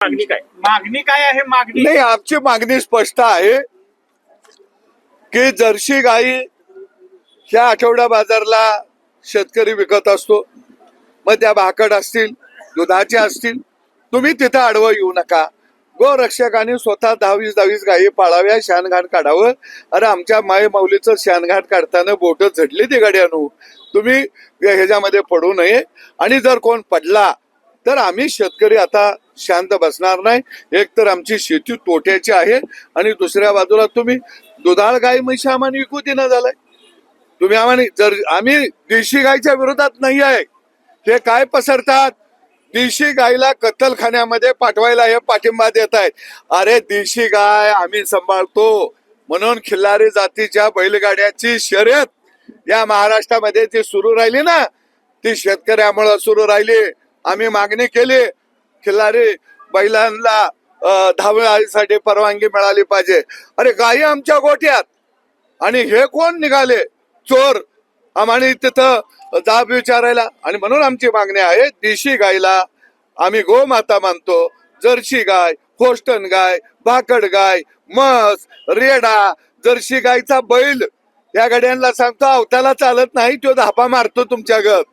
मागणी काय आहे? मागणी नाही, आमची मागणी स्पष्ट आहे की जर्सी गाई ह्या आठवडा बाजारला शेतकरी विकत असतो, मग त्या भाकड असतील, दुधाचे असतील, तुम्ही तिथं आडवं येऊ नका. गोरक्षकांनी स्वतः 10-20 गायी पाळाव्या, शानघाट काढावं. अरे आमच्या माय माऊलीचं शानघाट काढताना बोट झडली ती गाड्यानो, तुम्ही ह्याच्यामध्ये पडू नये. आणि जर कोण पडला तर आम्ही शेतकरी आता शांत बसणार नाही. एक तर आमची शेती तोट्याची आहे आणि दुसऱ्या बाजूला तुम्ही दुधाळ गाय म्हशी आम्हाला विकू देणं झालंय. तुम्ही आम्हाला, जर आम्ही देशी गायच्या विरोधात नाही आहे, हे काय पसरतात, देशी गायला कत्तलखान्यामध्ये पाठवायला हे पाठिंबा देत आहेत. अरे देशी गाय आम्ही सांभाळतो म्हणून खिल्लारी जातीच्या बैलगाड्याची शर्यत या महाराष्ट्रामध्ये ती सुरू राहिली ना, ती शेतकऱ्यामुळे सुरू राहिली. आम्ही मागणी केली खिल्लारी बैलांना धावण्यासाठी परवानगी मिळाली पाहिजे. अरे गायी आमच्या गोठ्यात आणि हे कोण निघाले चोर, आम्हाला तिथं जाब विचारायला. आणि म्हणून आमची मागणी आहे, देशी गायला आम्ही गोमाता मानतो. जर्सी गाय, होस्टन गाय, भाकड गाय, म्हस, रेडा, जर्सी गायचा बैल या गाड्यांना सांगतो अवताला चालत नाही, तो धापा मारतो तुमच्या गत,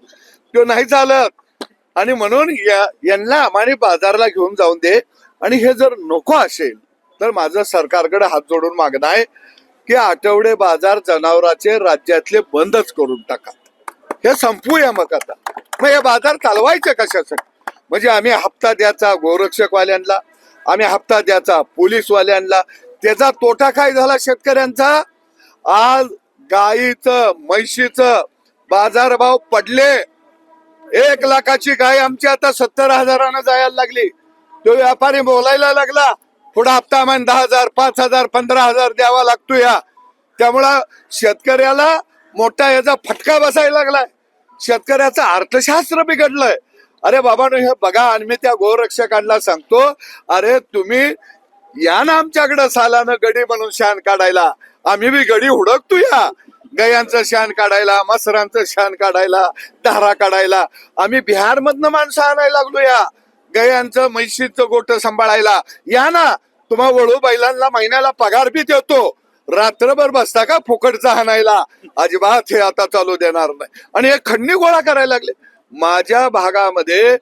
तो नाही चालत. आणि म्हणून यांना आम्हाला बाजारला घेऊन जाऊन दे. आणि हे जर नको असेल तर माझं सरकारकडे हात जोडून मागणं आहे की आठवडे बाजार जनावरांचे राज्यातले बंदच करून टाका. हे संपूया मग आता. मग हे बाजार चालवायचे कशासाठी? म्हणजे आम्ही हप्ता द्यायचा गोरक्षकवाल्यांना, आम्ही हप्ता द्यायचा पोलीसवाल्यांना. त्याचा तोटा काय झाला शेतकऱ्यांचा? आज गाईचं म्हैशीचं बाजारभाव पडले. 1 लाखाची गाय आमची आता 70,000 जायला लागली. तो व्यापारी बोलायला लागला पुढे हप्ता आम्हाला 10,000, 5,000, 15,000 द्यावा लागतो या. त्यामुळं शेतकऱ्याला मोठा याचा फटका बसायला लागलाय. शेतकऱ्याचं अर्थशास्त्र बिघडलंय. अरे बाबांनो हे बघा. आणि मी त्या गोरक्षकांना सांगतो, अरे तुम्ही या ना आमच्याकडे सालानं गडी म्हणून शान काढायला. आम्ही बी गडी हुडकतो या गायांचं शान काढायला, मसरांचं शान काढायला, धारा काढायला. आम्ही बिहार मधनं माणसं आणायला लागलो या गायांचं म्हैशीचं गोट सांभाळायला. या ना, तुम्हा वळू बैलांना महिन्याला पगार बी देतो. रात्रभर बसता का फुकटचा हाणायला? अजिबात हे आता चालू देणार नाही. आणि हे खंडणी गोळा करायला लागले. माझ्या भागामध्ये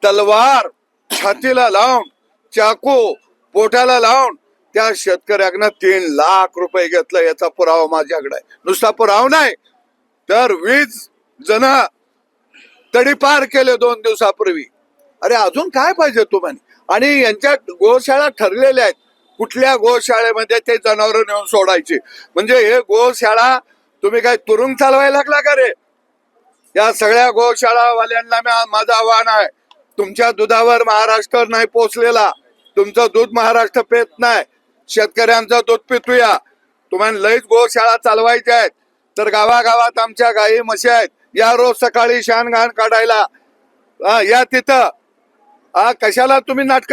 तलवार छातीला लावून, चाकू पोटाला लावून त्या शेतकऱ्याकडनं 3 लाख रुपये घेतलं. याचा पुरावा माझ्याकडे आहे. नुसता पुरावा नाही तर 20 जण तडीपार केले 2 दिवसापूर्वी. अरे अजून काय पाहिजे तुम्हाला? आणि यांच्या गोशाळा ठरलेल्या आहेत, कुठल्या गोशाळेमध्ये ते जनावर नेऊन सोडायची. म्हणजे हे गोशाळा तुम्ही काय तुरुंग चालवायला लागला का रे? या सगळ्या गोशाळावाल्यांना माझं आव्हान आहे, तुमच्या दुधावर महाराष्ट्र नाही पोचलेला. तुमचं दूध महाराष्ट्र पेत नाही, शेतकऱ्यांचं दूध पितूया. तुम्हाला लईच गोशाळा चालवायच्या आहेत तर गावागावात आमच्या गायी म्हशी आहेत. या रोज सकाळी शान घाण काढायला या तिथं. कशाला तुम्ही नाटक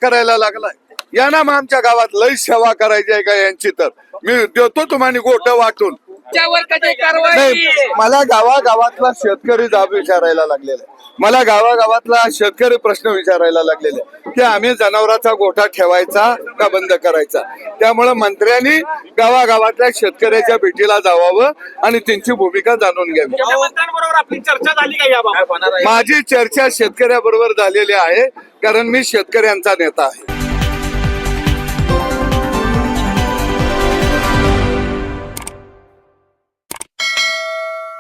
करायला लागलाय? या ना मग आमच्या गावात लई सेवा करायची आहे का यांची, तर मी देतो तुम्हाला गोट वाटून. नाही, मला गावागावातला शेतकरी जाब विचारायला लागलेला आहे. मला गावागावातला शेतकरी प्रश्न विचारायला लागलेले की आम्ही जनावरांचा गोठा ठेवायचा का बंद करायचा. त्यामुळे मंत्र्यांनी गावागावातल्या शेतकऱ्याच्या भेटीला जावावं आणि त्यांची भूमिका जाणून घ्यावी. आपली चर्चा झाली का याबाबत? माझी चर्चा शेतकऱ्याबरोबर झालेली आहे, कारण मी शेतकऱ्यांचा नेता आहे.